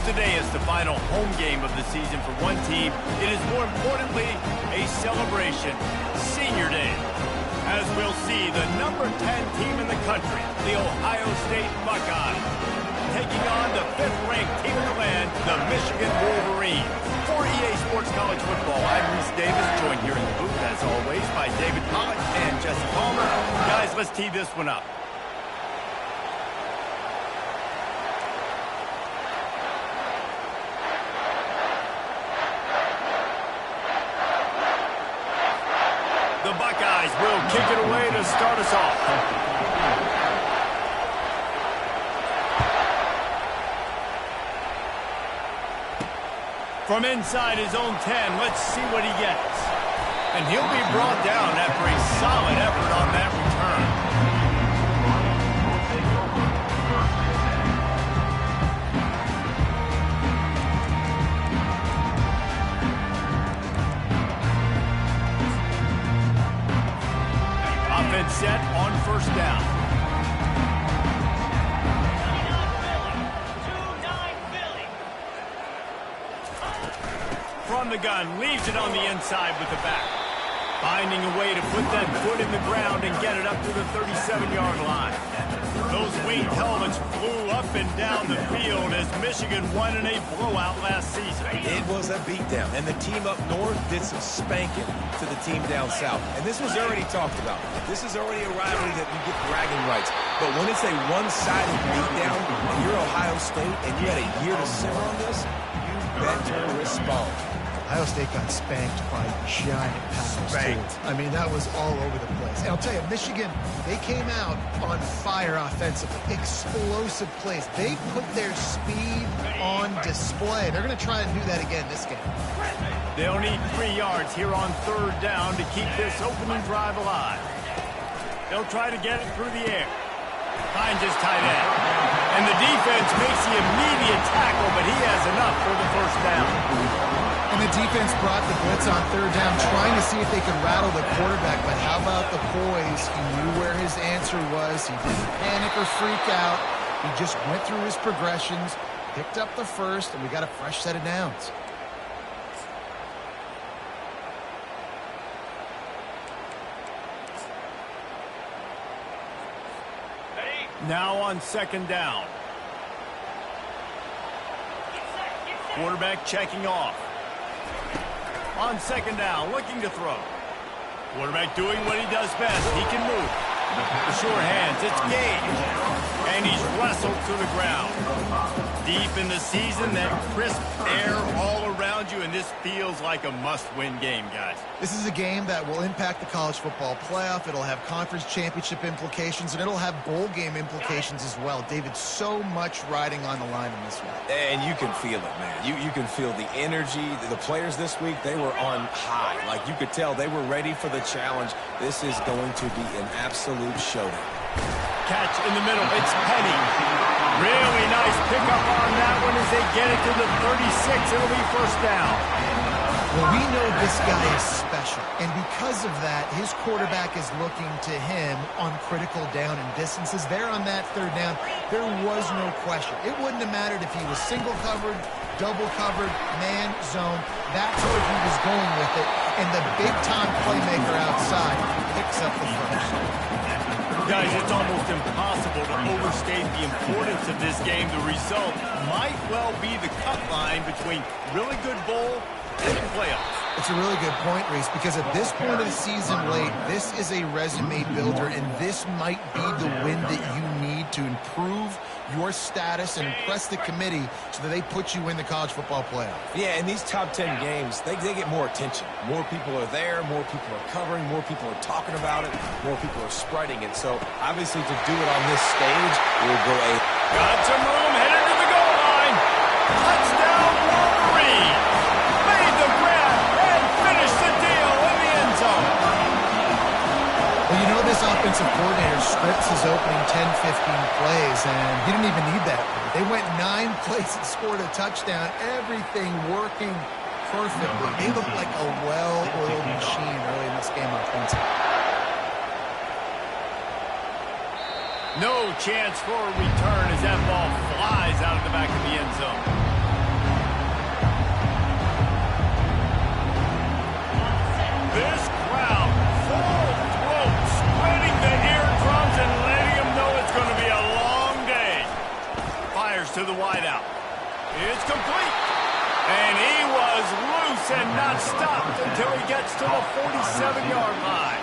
today is the final home game of the season for one team, it is more importantly a celebration, Senior Day. As we'll see, the number 10 team in the country, the Ohio State Buckeyes, taking on the 5th-ranked team in the land, the Michigan Wolverines. For EA Sports College Football, I'm Reese Davis, joined here in the booth, as always, by David Pollack and Jesse Palmer. Guys, let's tee this one up. The Buckeyes will kick it away to start us off. From inside his own 10, let's see what he gets. And he'll be brought down after a solid effort on that return. Offense set on first down. From the gun, leaves it on the inside with the back. Finding a way to put that foot in the ground and get it up to the 37-yard line. Those winged helmets flew up and down the field as Michigan won in a blowout last season. It was a beatdown, and the team up north did some spanking to the team down south. And this was already talked about. This is already a rivalry that you get bragging rights. But when it's a one-sided beatdown, and you're Ohio State, and you had a year to simmer on this, you better respond. Ohio State got spanked by giant paddles, too. I mean, that was all over the place. And I'll tell you, Michigan, they came out on fire offensively. Explosive plays. They put their speed on display. They're going to try and do that again this game. They'll need 3 yards here on third down to keep this opening drive alive. They'll try to get it through the air. Finds his tight end. And the defense makes the immediate tackle, but he has enough for the first down. And the defense brought the blitz on third down, trying to see if they could rattle the quarterback. But how about the poise? He knew where his answer was. He didn't panic or freak out. He just went through his progressions, picked up the first, and we got a fresh set of downs. Now on second down. Quarterback checking off. On second down, looking to throw. Quarterback doing what he does best. He can move. The sure hands, it's Gage. And he's wrestled to the ground. Deep in the season, that crisp air all around you, and this feels like a must-win game, guys. This is a game that will impact the college football playoff. It'll have conference championship implications, and it'll have bowl game implications as well. David, so much riding on the line in this one. And you can feel it, man. You can feel the energy. The players this week, they were on high. Like, you could tell they were ready for the challenge. This is going to be an absolute showdown. Catch in the middle. It's Penny. Really nice pickup on that one as they get it to the 36. It'll be first down. Well, we know this guy is special, and because of that, his quarterback is looking to him on critical down and distances. There on that third down, there was no question. It wouldn't have mattered if he was single covered, double covered, man, zone. That's where he was going with it, and the big-time playmaker outside picks up the first. Guys, it's almost impossible to overstate the importance of this game. The result might well be the cut line between really good bowl and playoffs. It's a really good point, Reese, because at this point of the season late, this is a resume builder, and this might be the win that you need to improve your status and impress the committee so that they put you in the college football playoff. Yeah, in these top 10 games, they get more attention. More people are there, more people are covering, more people are talking about it, more people are spreading it. So, obviously, to do it on this stage, we'll go a... Got some room, headed to the goal line. Touchdown, Wolverine. Made the grab and finished the deal in the end zone. Well, you know this offensive coordinator scripts his opening 10, 15 plays, and he didn't even need that. They went 9 plays and scored a touchdown. Everything working perfectly. They look like a well-oiled machine early in this game offensively. No chance for a return as that ball flies out of the back of the end zone. It's complete. And he was loose and not stopped until he gets to the 47-yard line.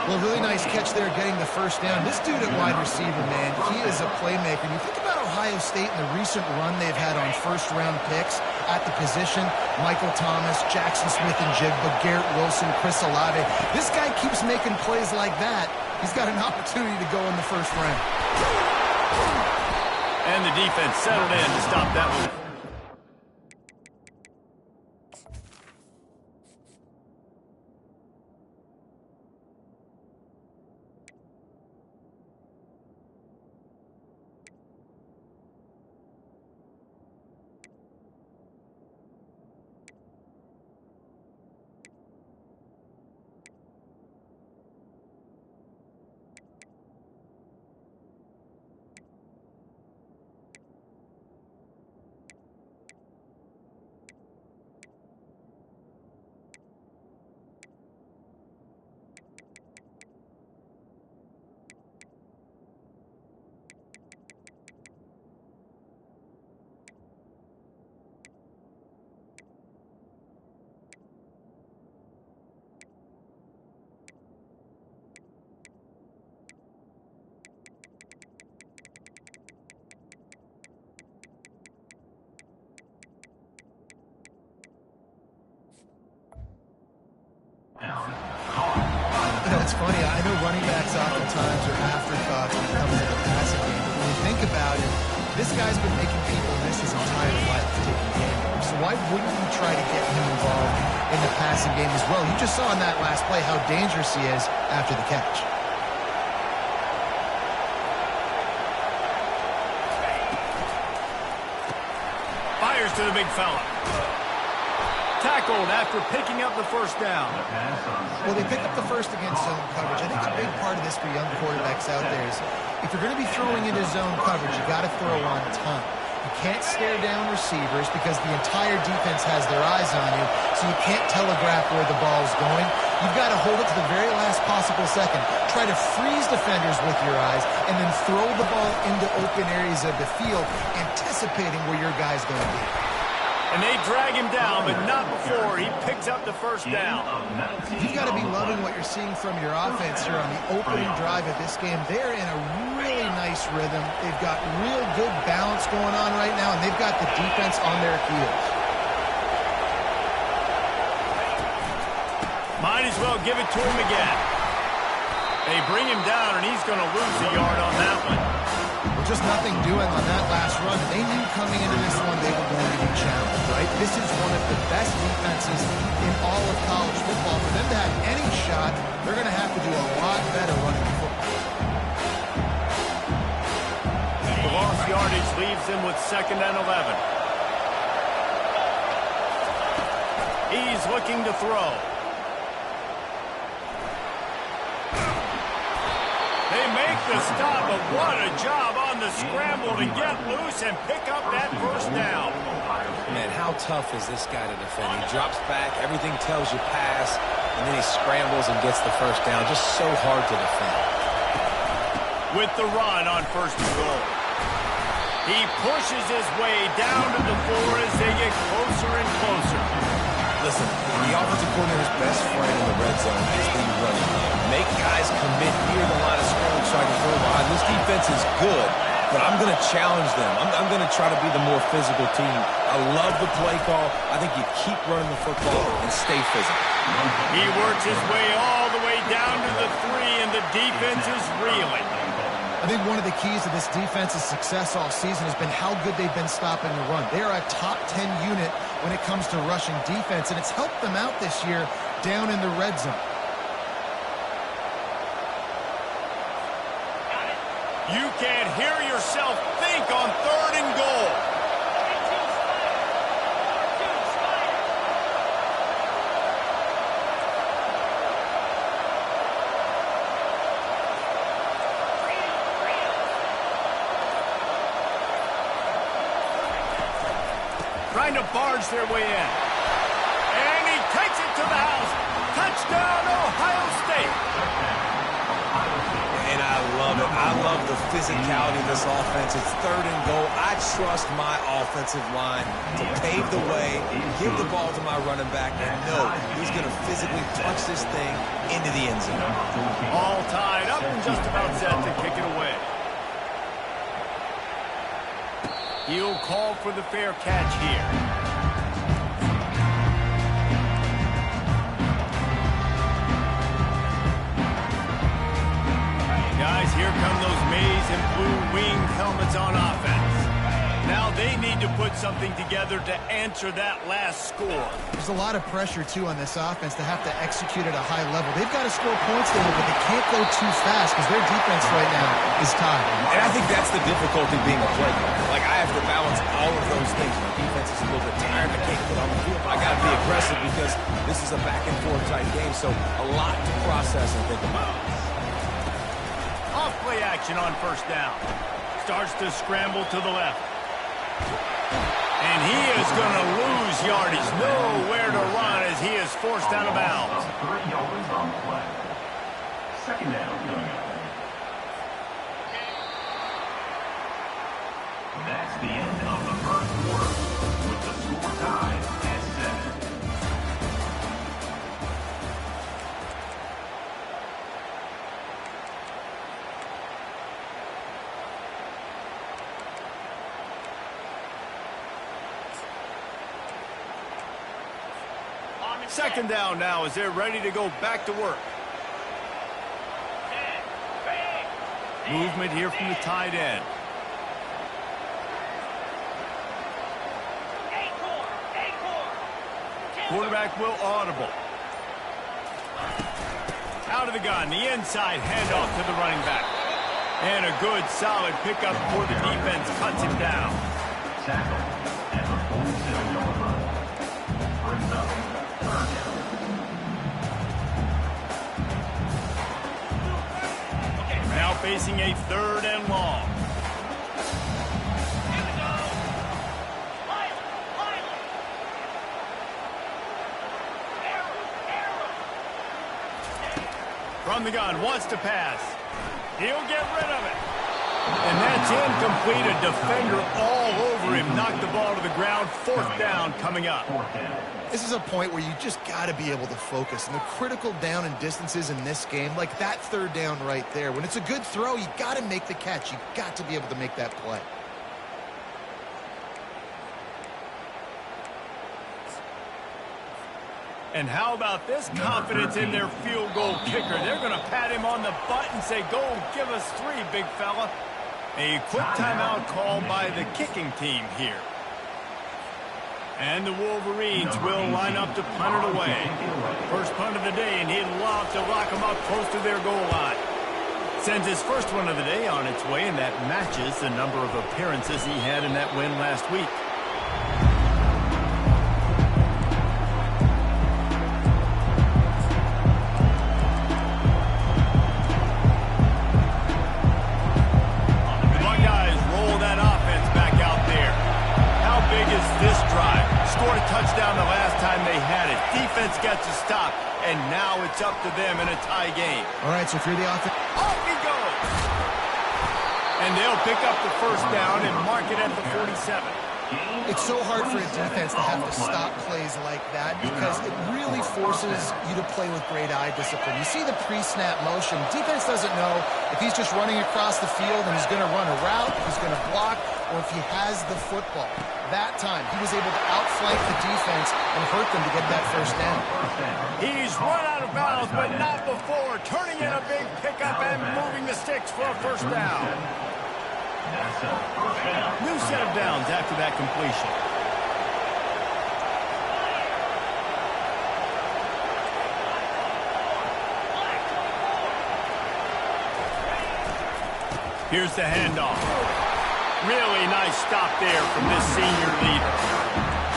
Well, really nice catch there getting the first down. This dude at wide receiver, man, he is a playmaker. And you think about Ohio State and the recent run they've had on first-round picks at the position. Michael Thomas, Jackson Smith and Jigba, Garrett Wilson, Chris Olave. This guy keeps making plays like that. He's got an opportunity to go in the first round. And the defense settled in to stop that one. It's funny. I know running backs oftentimes are afterthoughts when it comes to the passing game. But when you think about it, this guy's been making people miss his entire life taking game. So why wouldn't you try to get him involved in the passing game as well? You just saw in that last play how dangerous he is after the catch. Fires to the big fella. Tackled after picking up the first down. Well, they pick up the first against zone coverage. I think a big part of this for young quarterbacks out there is if you're going to be throwing into zone coverage, you got to throw on time. You can't stare down receivers because the entire defense has their eyes on you, so you can't telegraph where the ball's going. You've got to hold it to the very last possible second. Try to freeze defenders with your eyes and then throw the ball into open areas of the field, anticipating where your guy's going to be. And they drag him down, but not before he picks up the first down. You've got to be loving what you're seeing from your offense here on the opening drive of this game. They're in a really nice rhythm. They've got real good balance going on right now, and they've got the defense on their heels. Might as well give it to him again. They bring him down, and he's going to lose a yard on that one. Just nothing doing on that last run. They knew coming into this one they were going to be challenged, right? This is one of the best defenses in all of college football. For them to have any shot, they're going to have to do a lot better running the football. The lost yardage leaves them with 2nd and 11. He's looking to throw. They make the stop, but what a job on the scramble to get loose and pick up that first down. Man, how tough is this guy to defend? He drops back, everything tells you pass, and then he scrambles and gets the first down. Just so hard to defend. With the run on 1st and goal. He pushes his way down to the 4 as they get closer and closer. Listen, the offensive coordinator's best friend in the red zone is the running game. Make guys commit near the line of scrimmage so I can throw behind. This defense is good, but I'm going to challenge them. I'm going to try to be the more physical team. I love the play call. I think you keep running the football and stay physical. He works his way all the way down to the 3, and the defense is reeling. I think one of the keys to this defense's success all season has been how good they've been stopping the run. They are a top 10 unit when it comes to rushing defense, and it's helped them out this year down in the red zone. You can't hear yourself think on 3rd and goal. Trying to barge their way in. And he takes it to the house. Touchdown, Ohio State. And I love love it. I love the physicality of this offense. It's 3rd and goal. I trust my offensive line to pave the way, give the ball to my running back, and know he's going to physically touch this thing into the end zone. All tied up and just about set to kick it away. He'll call for the fair catch here. Guys, here come those maize and blue winged helmets on offense. Now they need to put something together to answer that last score. There's a lot of pressure, too, on this offense to have to execute at a high level. They've got to score points there, but they can't go too fast because their defense right now is tied. And I think that's the difficulty being a play caller. Like, I have to balance all of those things. My defense is a little bit tired. I can't get on the field. I got to be aggressive because this is a back-and-forth type game, so a lot to process and think about. Off play action on 1st down. Starts to scramble to the left. And he is going to lose yardage. Nowhere to run as he is forced out of bounds. 3 yards on the play. 2nd down. That's the end of the 1st quarter, with the score tied at 7. Second down now as they're ready to go back to work. Movement here from the tight end. Quarterback will audible. Out of the gun, the inside handoff to the running back. And a good, solid pickup before the defense cuts him down. Tackle at the 47-yard line. Brings up 3rd down. Now facing a 3rd and long. From the gun, wants to pass. He'll get rid of it. And that's incomplete. A defender all over him. Knocked the ball to the ground. 4th down coming up. This is a point where you just got to be able to focus. And the critical down and distances in this game, like that 3rd down right there, when it's a good throw, you got to make the catch. You got to be able to make that play. And how about this confidence in their field goal kicker? They're going to pat him on the butt and say, go give us 3, big fella. A quick timeout call by the kicking team here. And the Wolverines will line up to punt it away. First punt of the day, and he'd love to lock them up close to their goal line. Sends his first one of the day on its way, and that matches the number of appearances he had in that win last week. Touchdown the last time they had it. Defense gets a stop, and now it's up to them in a tie game. All right, so if you're the offense... Off he goes! And they'll pick up the 1st down and mark it at the 47. It's so hard for a defense to have to stop plays like that because it really forces you to play with great eye discipline. You see the pre-snap motion. Defense doesn't know if he's just running across the field and he's going to run a route, if he's going to block, or if he has the football. That time, he was able to outflank the defense and hurt them to get that 1st down. He's run out of bounds, but not before. Turning in a big pickup and moving the sticks for a 1st down. New set of downs after that completion. Here's the handoff. Really nice stop there from this senior leader.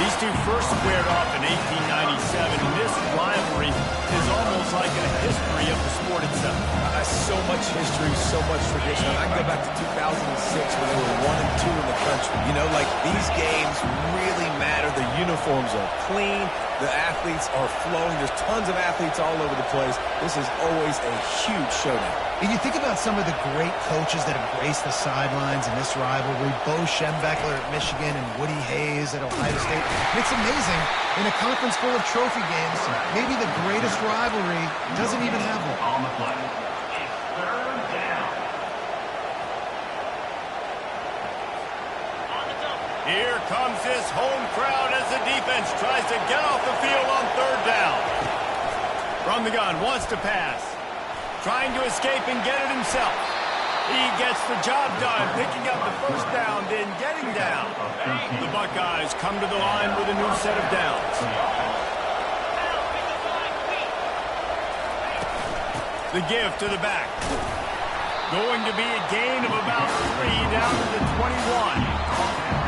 These two first squared off in 1897, and this rivalry is almost like a history of the sport itself. So much history, so much tradition. I can go back to 2006 when they were 1 and 2 in the country. You know, like these games really matter. The uniforms are clean. The athletes are flowing. There's tons of athletes all over the place. This is always a huge showdown. And you think about some of the great coaches that embrace the sidelines in this rivalry. Bo Schembechler at Michigan and Woody Hayes at Ohio State. And it's amazing, in a conference full of trophy games, maybe the greatest rivalry doesn't even have one. On the play. It's third down. Here comes this home crowd as the defense tries to get off the field on third down. From the gun, wants to pass. Trying to escape and get it himself. He gets the job done, picking up the first down, then getting down. The Buckeyes come to the line with a new set of downs. The give to the back. Going to be a gain of about 3 down to the 21.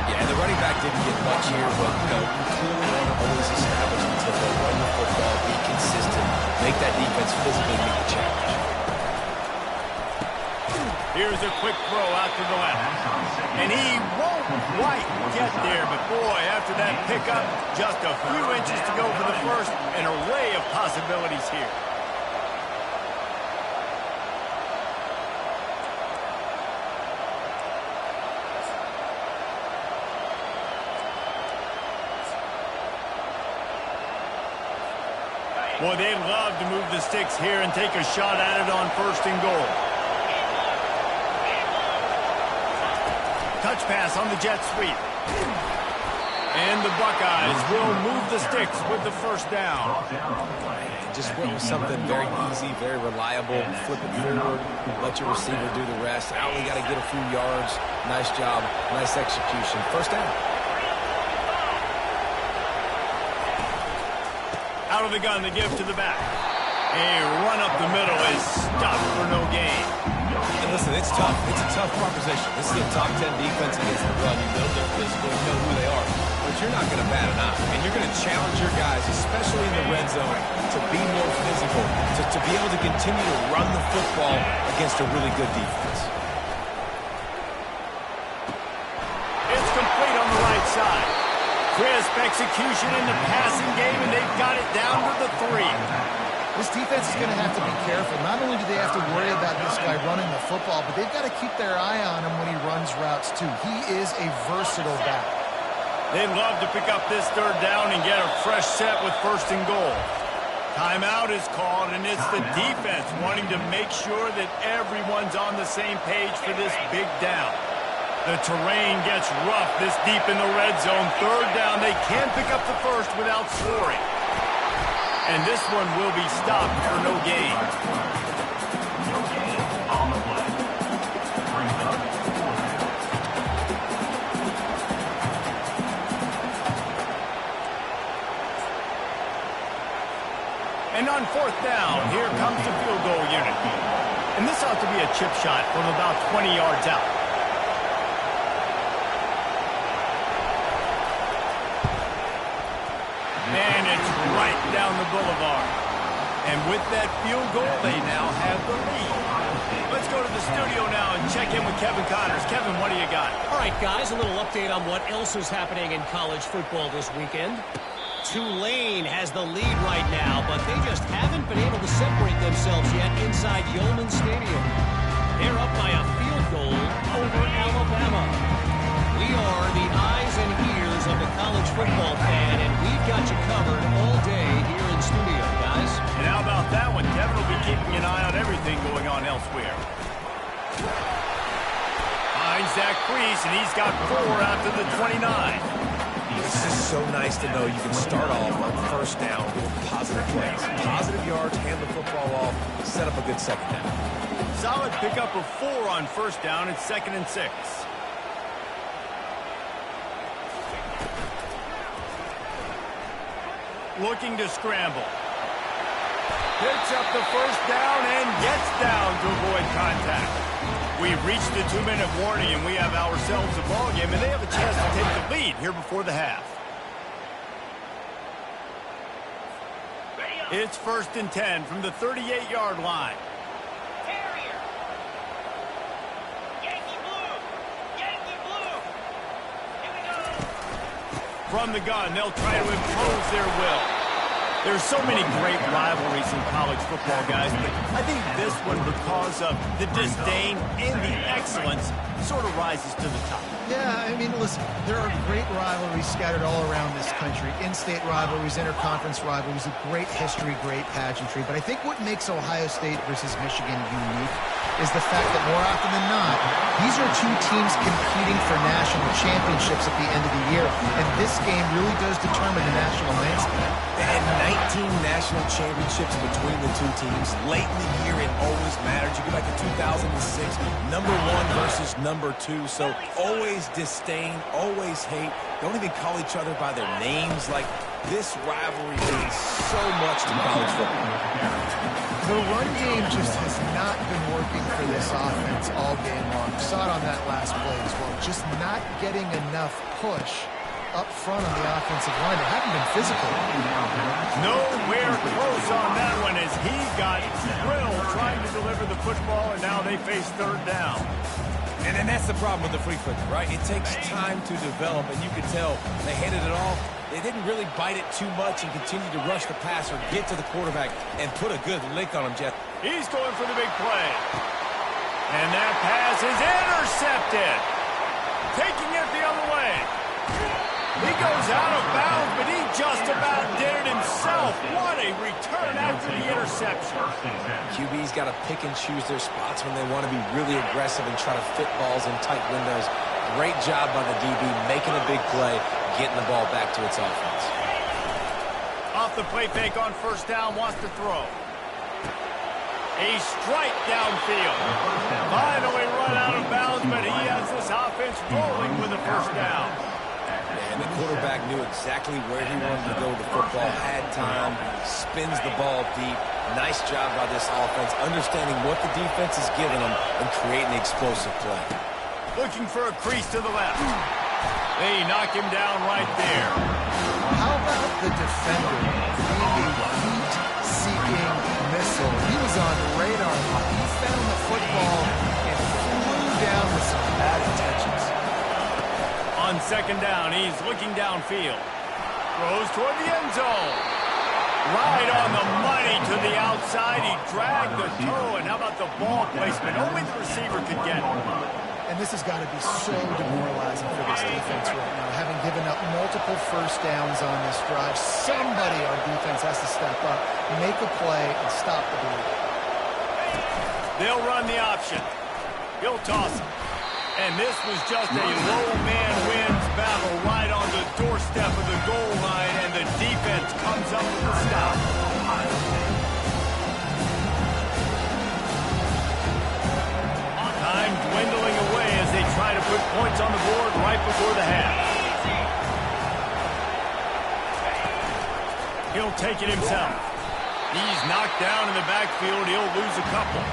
Yeah, the running back didn't get much here, but you clearly want to always establish the tempo, run the football, be consistent, make that defense physically meet the challenge. Here's a quick throw out to the left. And he won't quite get there, but boy, after that pickup, just a few inches to go for the first. An array of possibilities here. Boy, they'd love to move the sticks here and take a shot at it on first and goal. Touch pass on the jet sweep. And the Buckeyes will move the sticks with the first down. Just went with something very easy, very reliable. Flip it forward, let your receiver do the rest. I only got to get a few yards. Nice job, nice execution. First down. Out of the gun, the give to the back. A run up the middle is stopped for no gain. And listen, it's tough. It's a tough proposition. This is a top 10 defense against the run. You know they're physical. You know who they are. But you're not going to bat an eye. And you're going to challenge your guys, especially in the red zone, to be more physical, to be able to continue to run the football against a really good defense. It's complete on the right side. Crisp execution in the passing game, and they've got it down to the 3. This defense is going to have to be careful. Not only do they have to worry about this guy running the football, but they've got to keep their eye on him when he runs routes, too. He is a versatile back. They'd love to pick up this third down and get a fresh set with first and goal. Timeout is called, and it's the defense wanting to make sure that everyone's on the same page for this big down. The terrain gets rough this deep in the red zone. Third down, they can pick up the first without scoring. And this one will be stopped for no gain. No gain on the play. Brings up 4. And on fourth down, here comes the field goal unit. And this ought to be a chip shot from about 20 yards out. And it's right down the boulevard. And with that field goal, they now have the lead. Let's go to the studio now and check in with Kevin Connors. Kevin, what do you got? All right, guys, a little update on what else is happening in college football this weekend. Tulane has the lead right now, but they just haven't been able to separate themselves yet inside Yeoman Stadium. They're up by a field goal over Alabama. We are the eyes and ears of the college football fan, and we've got you covered all day here in studio, guys. And how about that one? Kevin will be keeping an eye on everything going on elsewhere. Finds Zach Priest, and he's got 4 out to the 29. This is so nice to know you can start off on first down with positive plays. Positive yards, hand the football off, set up a good second down. Solid pickup of 4 on first down. It's 2nd and 6. Looking to scramble. Picks up the first down and gets down to avoid contact. We've reached the 2-minute warning, and we have ourselves a ball game, and they have a chance to take the lead here before the half. It's 1st and 10 from the 38-yard line. From the gun, they'll try to impose their will. There's so many great rivalries in college football, guys, but I think this one, because of the disdain and the excellence, sort of rises to the top. Yeah, I mean, listen, there are great rivalries scattered all around this country. In-state rivalries, interconference rivalries, a great history, great pageantry. But I think what makes Ohio State versus Michigan unique is the fact that more often than not, these are two teams competing for national championships at the end of the year. And this game really does determine the national landscape. And 19 national championships between the two teams. Late in the year, it always matters. You go back to 2006, number 1 versus number 2. So always disdain, always hate. Don't even call each other by their names. Like, this rivalry means so much to college football. The run game just has not been working for this offense all game long. We saw it on that last play as well. Just not getting enough push up front on the offensive line. They haven't been physical. Nowhere close on that one as he got drilled trying to deliver the football, and now they face third down. And then that's the problem with the free flicker, right? It takes time to develop, and you can tell they handed it off. They didn't really bite it too much and continue to rush the passer, get to the quarterback, and put a good lick on him, Jeff. He's going for the big play. And that pass is intercepted. Taking it the other way. He goes out of bounds, but he just about did it himself. What a return after the interception. QB's got to pick and choose their spots when they want to be really aggressive and try to fit balls in tight windows. Great job by the DB making a big play, getting the ball back to its offense. Off the play fake on first down, wants to throw. A strike downfield. Finally run out of bounds, but he has this offense rolling with the first down. And the quarterback knew exactly where he wanted to go with the football, had time, spins the ball deep. Nice job by this offense, understanding what the defense is giving them and creating the explosive play. Looking for a crease to the left. They knock him down right there. How about the defender being a heat-seeking missile? He was on radar. He found the football and flew down with some bad intentions. On second down, he's looking downfield. Throws toward the end zone. Right on the money to the outside. He dragged the toe, and how about the ball placement? Only the receiver could get it. And this has got to be so demoralizing for this defense right now. Having given up multiple first downs on this drive, somebody on defense has to step up, make a play, and stop the bleed. They'll run the option. He'll toss it. And this was just a low man wins battle right on the doorstep of the goal line, and the defense comes up with the stop. Time dwindling away as they try to put points on the board right before the half. He'll take it himself. He's knocked down in the backfield. He'll lose a couple.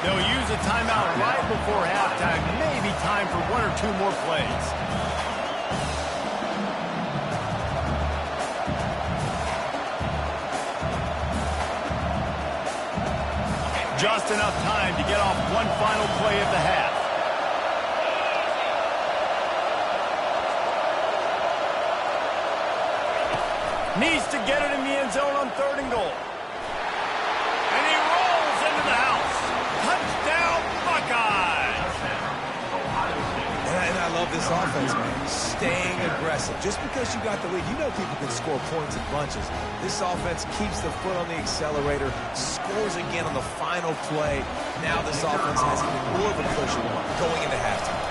They'll use a timeout right before halftime. Maybe time for one or two more plays. Just enough time to get off one final play at the half. Needs to get it in the end zone on third and goal. And he rolls into the house. Touchdown, Buckeyes! And I love this offense, man. Staying aggressive. Just because you got the lead, you know people can score points in bunches. This offense keeps the foot on the accelerator, scores again on the final play. Now this offense has even more of a cushion going into halftime.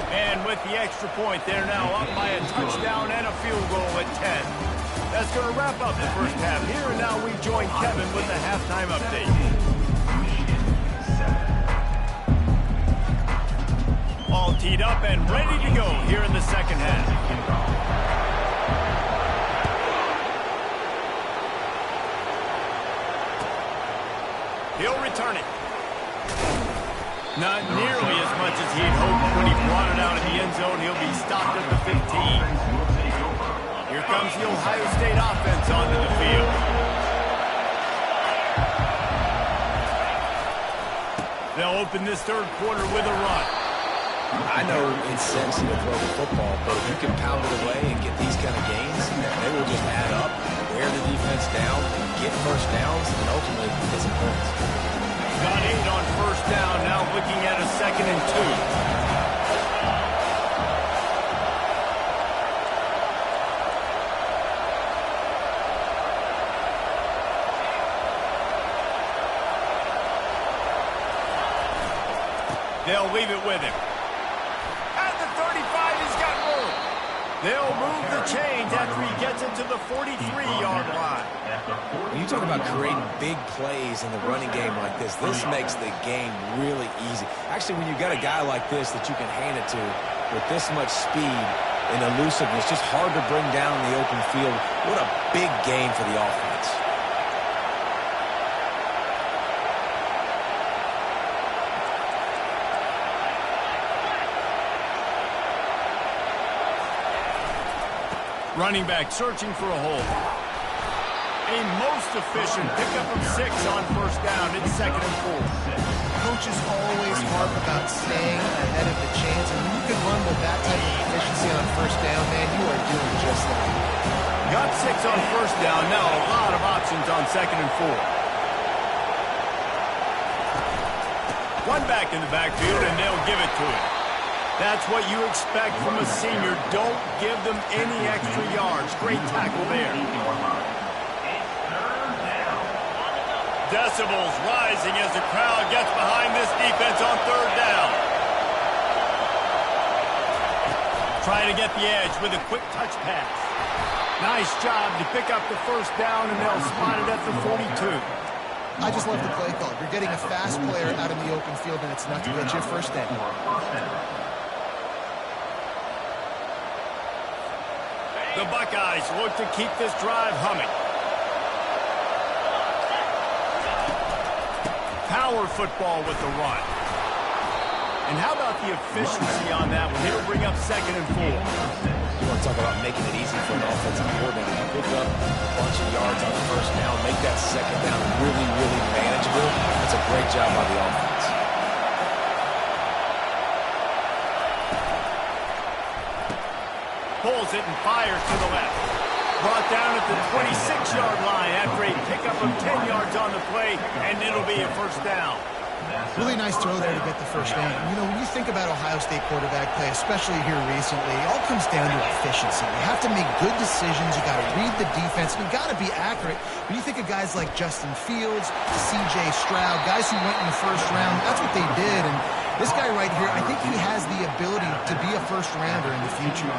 And with the extra point, they're now up by a touchdown and a field goal at 10. That's going to wrap up the first half. Here and now we join Kevin with the halftime update. All teed up and ready to go here in the second half. He'll return it. Not nearly as much as he'd hoped when he brought it out of the end zone. He'll be stopped at the 15. Here comes the Ohio State offense onto the field. They'll open this third quarter with a run. I know it's sexy to throw the football, but if you can pound it away and get these kind of gains, they will just add up, wear the defense down, get first downs, and ultimately get some points. Got 8 on first down, now looking at a 2nd and 2. They'll leave it with him. At the 35, he's got room. They'll move the chains after he gets it to the 43-yard line. When you talk about creating big plays in the running game like this makes the game really easy. Actually, when you've got a guy like this that you can hand it to with this much speed and elusiveness, just hard to bring down in the open field. What a big game for the offense. Running back searching for a hole. A most efficient pickup of 6 on first down. It's 2nd and 4. Coaches always harp about staying ahead of the chains, and when you can run with that type of efficiency on first down, man, you are doing just that. Got 6 on first down. Now a lot of options on 2nd and 4. One back in the backfield, and they'll give it to him. That's what you expect from a senior. Don't give them any extra yards. Great tackle there. Decibels rising as the crowd gets behind this defense on 3rd down. Trying to get the edge with a quick touch pass. Nice job to pick up the first down, and they'll spot it at the 42. I just love the play call. You're getting a fast player out in the open field, and it's enough to get you a first down. The Buckeyes look to keep this drive humming. Power football with the run. And how about the efficiency on that one? He'll bring up 2nd and 4. You want to talk about making it easy for an offensive coordinator. Pick up a bunch of yards on the first down, make that 2nd down really, really manageable. That's a great job by the offense. Pulls it and fires to the left. Brought down at the 26-yard line after a pickup of 10 yards on the play, and it'll be a first down. Really nice throw there to get the first down. You know, when you think about Ohio State quarterback play, especially here recently, it all comes down to efficiency. You have to make good decisions. You got to read the defense. You got to be accurate. When you think of guys like Justin Fields, C.J. Stroud, guys who went in the first round, that's what they did. And this guy right here, I think he has the ability to be a first-rounder in the future.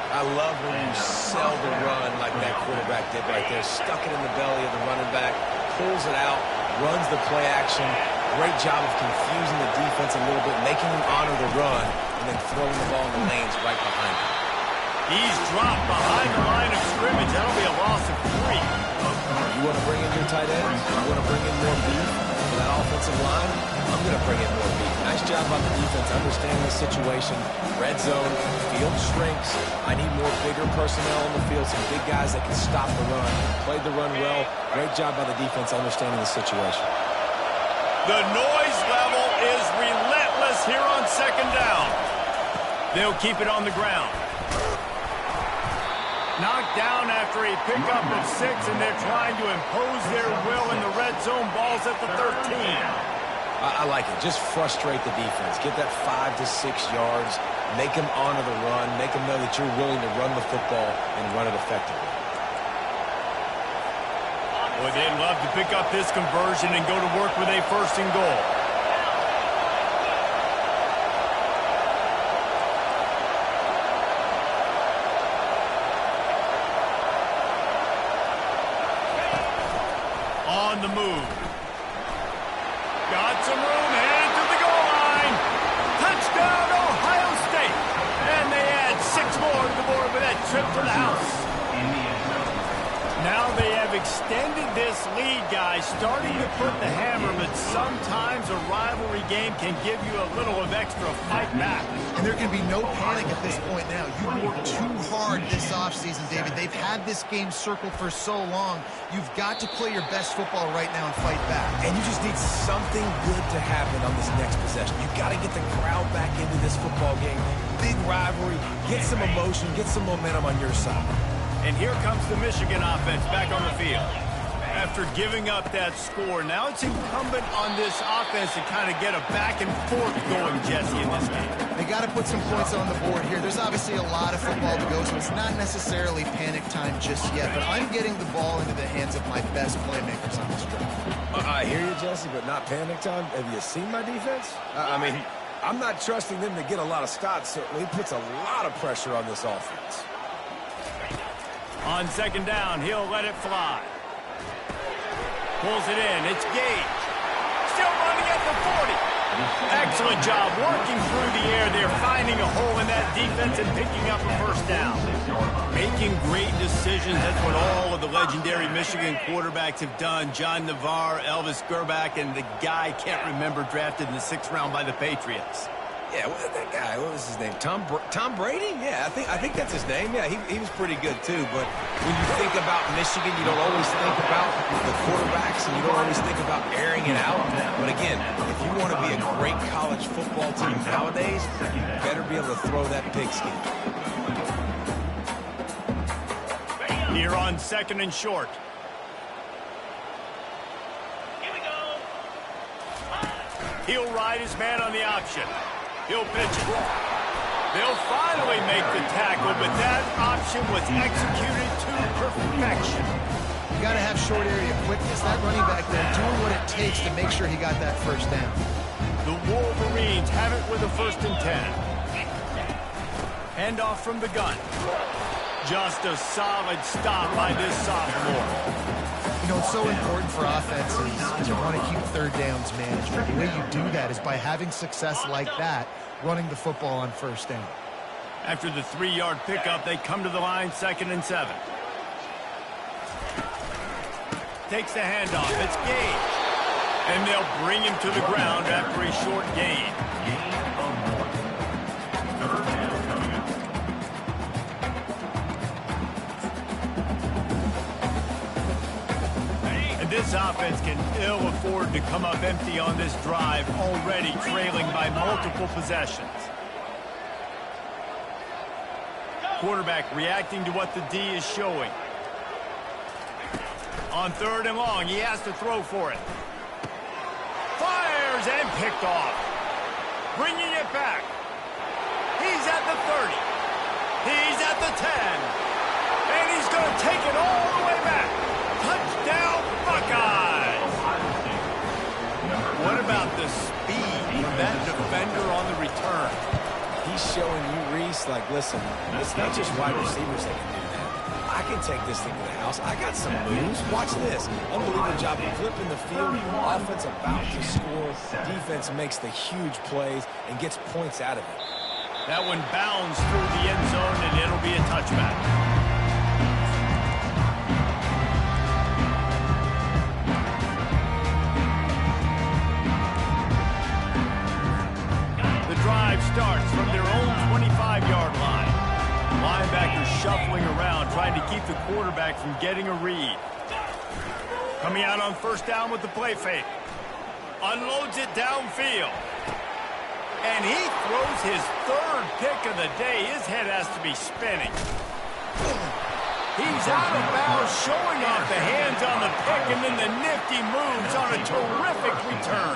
I love when you sell the run like that quarterback did right there. Stuck it in the belly of the running back, pulls it out, runs the play action. Great job of confusing the defense a little bit, making them honor the run, and then throwing the ball in the lanes right behind him. He's dropped behind the line of scrimmage. That'll be a loss of 3. You want to bring in your tight ends? You want to bring in more beef for that offensive line? I'm going to bring in more beef. Nice job by the defense understanding the situation. Red zone, field shrinks. I need more bigger personnel on the field, some big guys that can stop the run. Played the run well. Great job by the defense understanding the situation. The noise level is relentless here on 2nd down. They'll keep it on the ground. Knocked down after a pickup of 6, and they're trying to impose their will in the red zone. Ball's at the 13. I like it. Just frustrate the defense. Get that 5 to 6 yards. Make them honor the run. Make them know that you're willing to run the football and run it effectively. Boy, they'd love to pick up this conversion and go to work with a 1st and goal. On the move. Got some room, headed to the goal line. Touchdown, Ohio State. And they add 6 more to the board with that trip to the house. Now they have extended this lead, guys, starting to put the hammer, but sometimes a rivalry game can give you a little of extra fight back. And there can be no panic at this point now. You worked too hard this offseason, David. They've had this game circled for so long. You've got to play your best football right now and fight back. And you just need something good to happen on this next possession. You've got to get the crowd back into this football game. Big rivalry. Get some emotion. Get some momentum on your side. And here comes the Michigan offense back on the field. After giving up that score, now it's incumbent on this offense to kind of get a back and forth going, Jesse, in this game. They got to put some points on the board here. There's obviously a lot of football to go, so it's not necessarily panic time just yet, but I'm getting the ball into the hands of my best playmakers on this drive. I hear you, Jesse, but not panic time. Have you seen my defense? I mean, I'm not trusting them to get a lot of stops, so he puts a lot of pressure on this offense. On second down, he'll let it fly. Pulls it in. It's Gage. Still running at the 40. Excellent job working through the air there, finding a hole in that defense and picking up a first down. Making great decisions. That's what all of the legendary Michigan quarterbacks have done. John Navarre, Elvis Grbac, and the guy can't remember drafted in the 6th round by the Patriots. Yeah, that guy, what was his name? Tom Brady? Yeah, I think that's his name. Yeah, he was pretty good too. But when you think about Michigan, you don't always think about the quarterbacks, and you don't always think about airing it out. But again, if you want to be a great college football team nowadays, you better be able to throw that pigskin. Here on second and short. Here we go. He'll ride his man on the option. He'll pitch it. They'll finally make the tackle, but that option was executed to perfection. You got to have short area quickness. That running back there doing what it takes to make sure he got that first down. The Wolverines have it with a 1st and 10. Handoff from the gun. Just a solid stop by this sophomore. You know, it's so important for offenses to want to keep third downs managed. The way you do that is by having success like that, running the football on first down. After the 3-yard pickup, they come to the line 2nd and 7. Takes the handoff. It's Gage. And they'll bring him to the ground after a short gain. This offense can ill afford to come up empty on this drive, already trailing by multiple possessions. Quarterback reacting to what the D is showing. On 3rd and long, he has to throw for it. Fires and picked off. Bringing it back. He's at the 30. He's at the 10. And he's going to take it all the way back. Touchdown, Buckeyes! What about the speed of that defender on the return? He's showing you, Reese, like, listen, it's not just wide receivers that can do that. I can take this thing to the house. I got some moves. Watch this. Unbelievable job of flipping the field. Offense about to score. Defense makes the huge plays and gets points out of it. That one bounds through the end zone, and it'll be a touchback. Drive starts from their own 25-yard line. Linebackers shuffling around, trying to keep the quarterback from getting a read. Coming out on 1st down with the play fake. Unloads it downfield. And he throws his 3rd pick of the day. His head has to be spinning. He's out of bounds, showing off the hands on the pick, and then the nifty moves on a terrific return.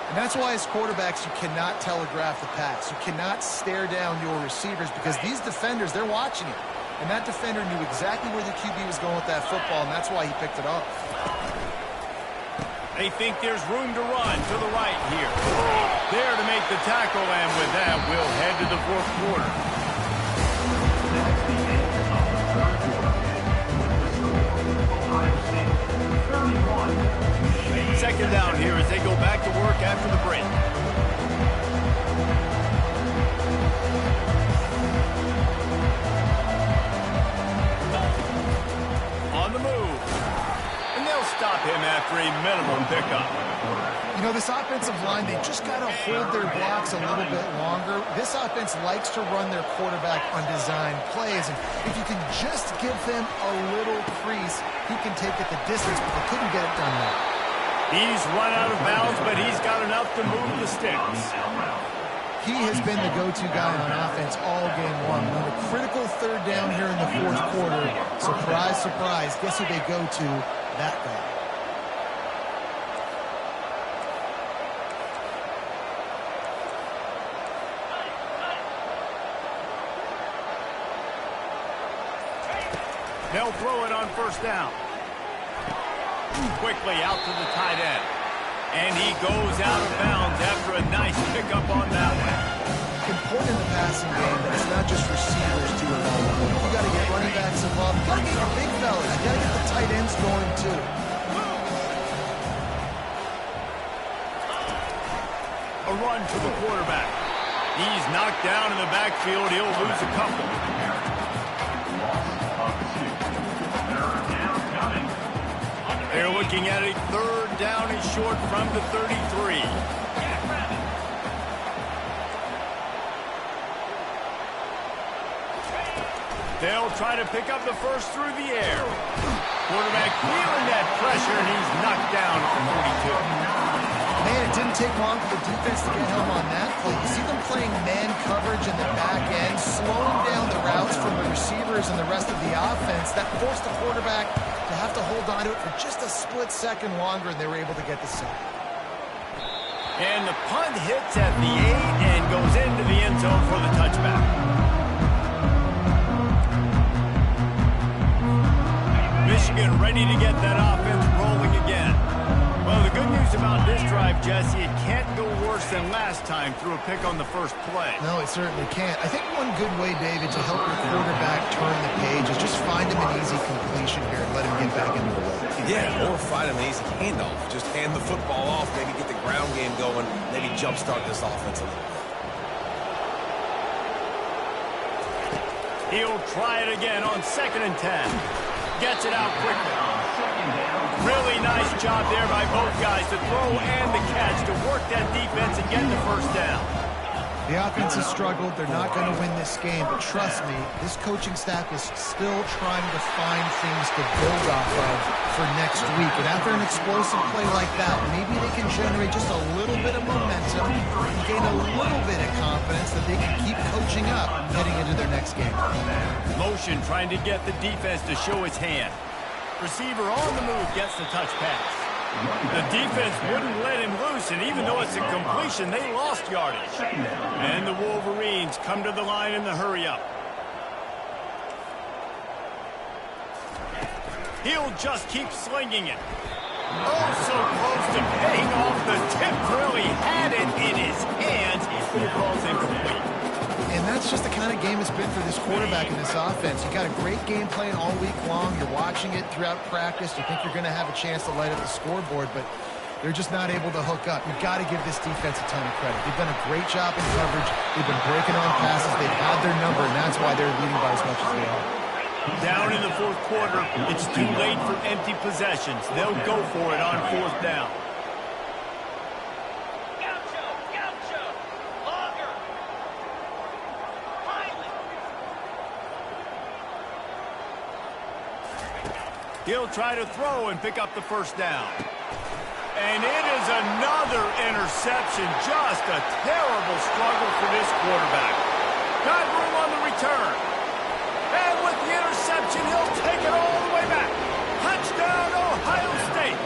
And that's why as quarterbacks, you cannot telegraph the pass. You cannot stare down your receivers because these defenders, they're watching it. And that defender knew exactly where the QB was going with that football, and that's why he picked it off. They think there's room to run to the right here. There to make the tackle, and with that, we'll head to the 4th quarter. Second down here as they go back to work after the break. On the move. after a minimum pickup. You know, this offensive line, they just got to hold their blocks a little bit longer. This offense likes to run their quarterback on design plays, and if you can just give them a little crease, he can take it the distance, but they couldn't get it done now. He's run out of bounds, but he's got enough to move the sticks. He has been the go-to guy on offense all game long. On a critical third down here in the fourth quarter, surprise, surprise, guess who they go to? That guy. They'll throw it on first down. Quickly out to the tight end. And he goes out of bounds after a nice pickup on that one. Important in the passing game that it's not just receivers doing all the work. You got to get running backs involved. You got to get your big fellas. You got to get the tight ends going too. A run to the quarterback. He's knocked down in the backfield. He'll lose a couple. They're looking at a third down and short from the 33. They'll try to pick up the first through the air. Quarterback feeling that pressure, and he's knocked down for 42. Man, it didn't take long for the defense to get home on that play. You see them playing man coverage in the back end, slowing down the routes from the receivers and the rest of the offense. That forced the quarterback to have to hold on to it for just a split second longer, and they were able to get the sack. And the punt hits at the 8 and goes into the end zone for the touchback. Michigan ready to get that offense rolling again. Well, the good news about this drive, Jesse, it can't go worse than last time through a pick on the first play. No, it certainly can't. I think one good way, David, to help your quarterback turn the page is just find him an easy completion here and let him get back into the way. Yeah, or find him an easy handoff. Just hand the football off, maybe get the ground game going, maybe jumpstart this offense a little bit. He'll try it again on 2nd and 10. Gets it out quickly. Really nice job there by both guys to throw and the catch to work that defense and get the first down. The offense has struggled. They're not going to win this game, but trust me, this coaching staff is still trying to find things to build off of for next week. And after an explosive play like that, maybe they can generate just a little bit of momentum and gain a little bit of confidence that they can keep coaching up heading into their next game. Motion trying to get the defense to show its hand. Receiver on the move gets the touch pass. The defense wouldn't let him loose, and even though it's a completion, they lost yardage. And the Wolverines come to the line in the hurry-up. He'll just keep slinging it. Oh, so close to paying off. The tip really had it in his hands. The ball's incomplete. And that's just the kind of game it's been for this quarterback in this offense. You got a great game plan all week long. You're watching it throughout practice. You think you're going to have a chance to light up the scoreboard, but they're just not able to hook up. You've got to give this defense a ton of credit. They've done a great job in coverage. They've been breaking on passes. They've had their number, and that's why they're leading by as much as they are. Down in the fourth quarter, it's too late for empty possessions. They'll go for it on 4th down. He'll try to throw and pick up the first down. And it is another interception. Just a terrible struggle for this quarterback. Got room on the return. And with the interception, he'll take it all the way back. Touchdown, Ohio State.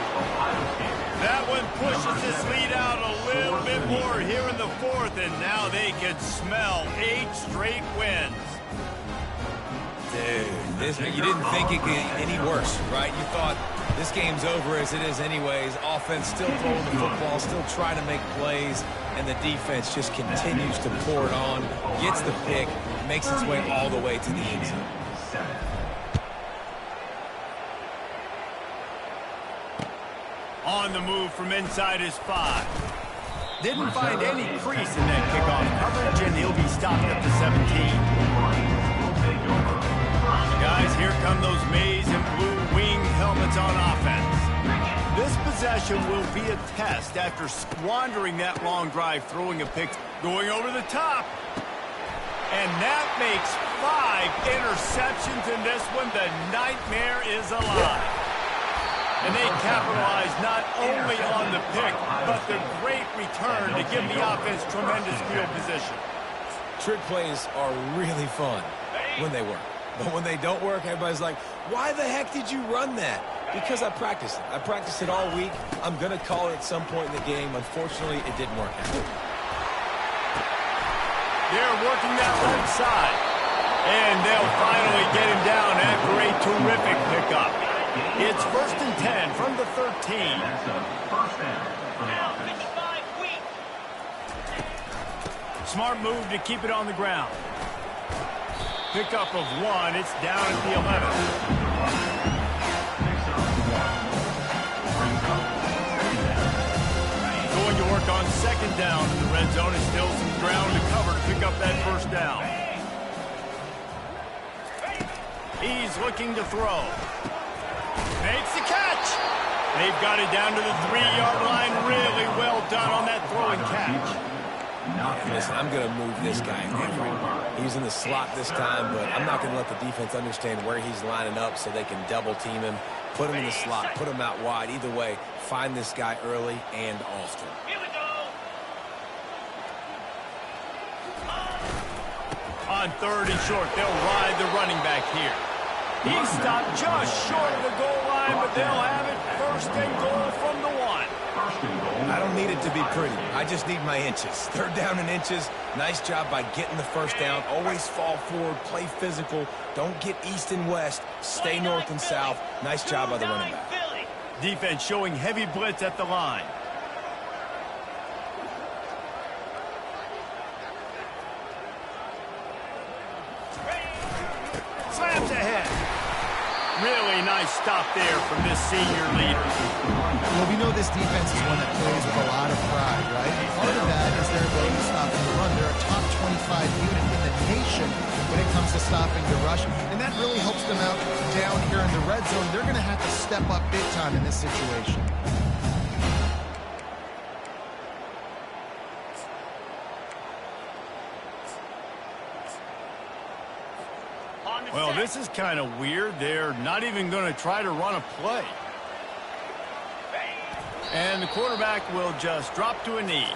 That one pushes this lead out a little bit more here in the 4th, and now they can smell 8 straight wins. Dude, you didn't think it could get any worse, right? You thought this game's over as it is anyways. Offense still throwing the football, still trying to make plays, and the defense just continues to pour it on, gets the pick, makes its way all the way to the end zone. On the move from inside his 5. Didn't find any crease in that kickoff coverage, and he'll be stopped at the 17. Guys, here come those maize and blue wing helmets on offense. This possession will be a test after squandering that long drive, throwing a pick, going over the top. And that makes 5 interceptions in this one. The nightmare is alive. And they capitalize not only on the pick, but the great return to give the offense tremendous field position. Trick plays are really fun when they work. But when they don't work, everybody's like, why the heck did you run that? Because I practiced it. I practiced it all week. I'm going to call it at some point in the game. Unfortunately, it didn't work out. They're working that left side. And they'll finally get him down after a terrific pickup. It's 1st and 10 from the 13. Smart move to keep it on the ground. Pickup of 1. It's down at the 11. Going to work on 2nd down in the red zone. And still some ground to cover to pick up that 1st down. He's looking to throw. Makes the catch. They've got it down to the 3-yard line. Really well done on that throwing catch. Listen, I'm going to move this guy everywhere. He's in the slot this time, but I'm not going to let the defense understand where he's lining up so they can double team him, put him in the slot, put him out wide. Either way, find this guy early and often. On 3rd and short, they'll ride the running back here. He stopped just short of the goal line, but they'll have it 1st and goal from the 1. I don't need it to be pretty. I just need my inches. 3rd down and inches. Nice job by getting the 1st down. Always fall forward, play physical. Don't get east and west. Stay north and south. Nice job by the running back. Defense showing heavy blitz at the line. Slams ahead. Really nice stop there from this senior leader. Well, we know this defense is one that plays with a lot of pride, right? And part of that is their ability to stop the run. They're a top 25 unit in the nation when it comes to stopping the rush. And that really helps them out down here in the red zone. They're going to have to step up big time in this situation. Well, this is kind of weird. They're not even going to try to run a play. And the quarterback will just drop to a knee.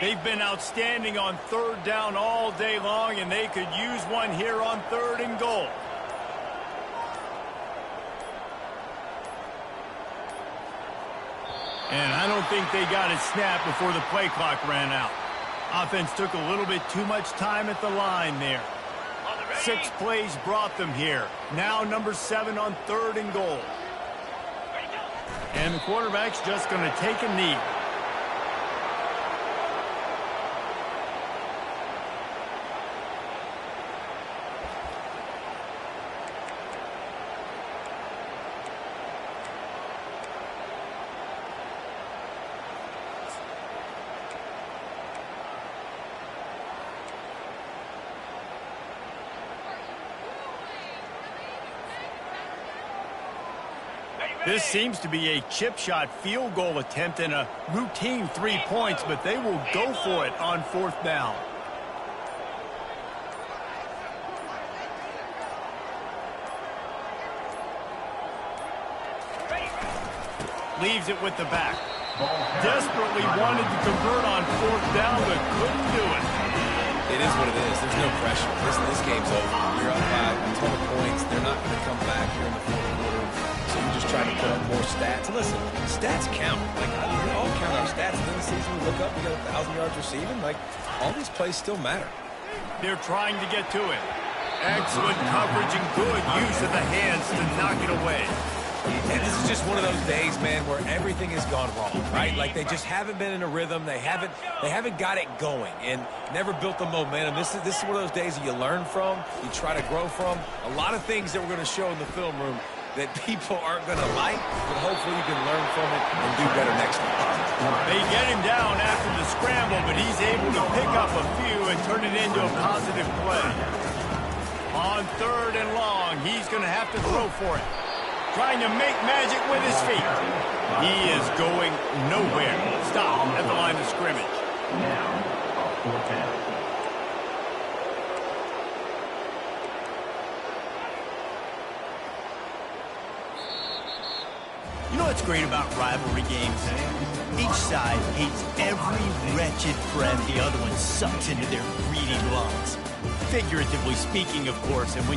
They've been outstanding on 3rd down all day long, and they could use one here on 3rd and goal. And I don't think they got it snapped before the play clock ran out. Offense took a little bit too much time at the line there. 6 plays brought them here. Now number 7 on 3rd and goal. And the quarterback's just going to take a knee. This seems to be a chip shot field goal attempt and a routine 3 points, but they will go for it on 4th down. Leaves it with the back. Desperately wanted to convert on 4th down, but couldn't do it. It is what it is. There's no pressure. This game's over. You're up by a ton of points. They're not going to come back here in the 4th quarter. So you're just trying to put up more stats. And listen, stats count. Like, we all count our stats. And then the season, we look up, we got 1,000 yards receiving. Like, all these plays still matter. They're trying to get to it. Excellent coverage and good use of the hands to knock it away. And this is just one of those days, man, where everything has gone wrong, right? Like they just haven't been in a rhythm. They haven't got it going and never built the momentum. This is one of those days that you learn from, you try to grow from. A lot of things that we're going to show in the film room that people aren't going to like, but hopefully you can learn from it and do better next time. They get him down after the scramble, but he's able to pick up a few and turn it into a positive play. On 3rd and long, he's going to have to throw for it. trying to make magic with his feet. He is going nowhere. Stop at the line of scrimmage. Now, a fourth down. You know what's great about rivalry games? Each side hates every wretched friend the other one sucks into their greedy lungs. Figuratively speaking, of course, and when you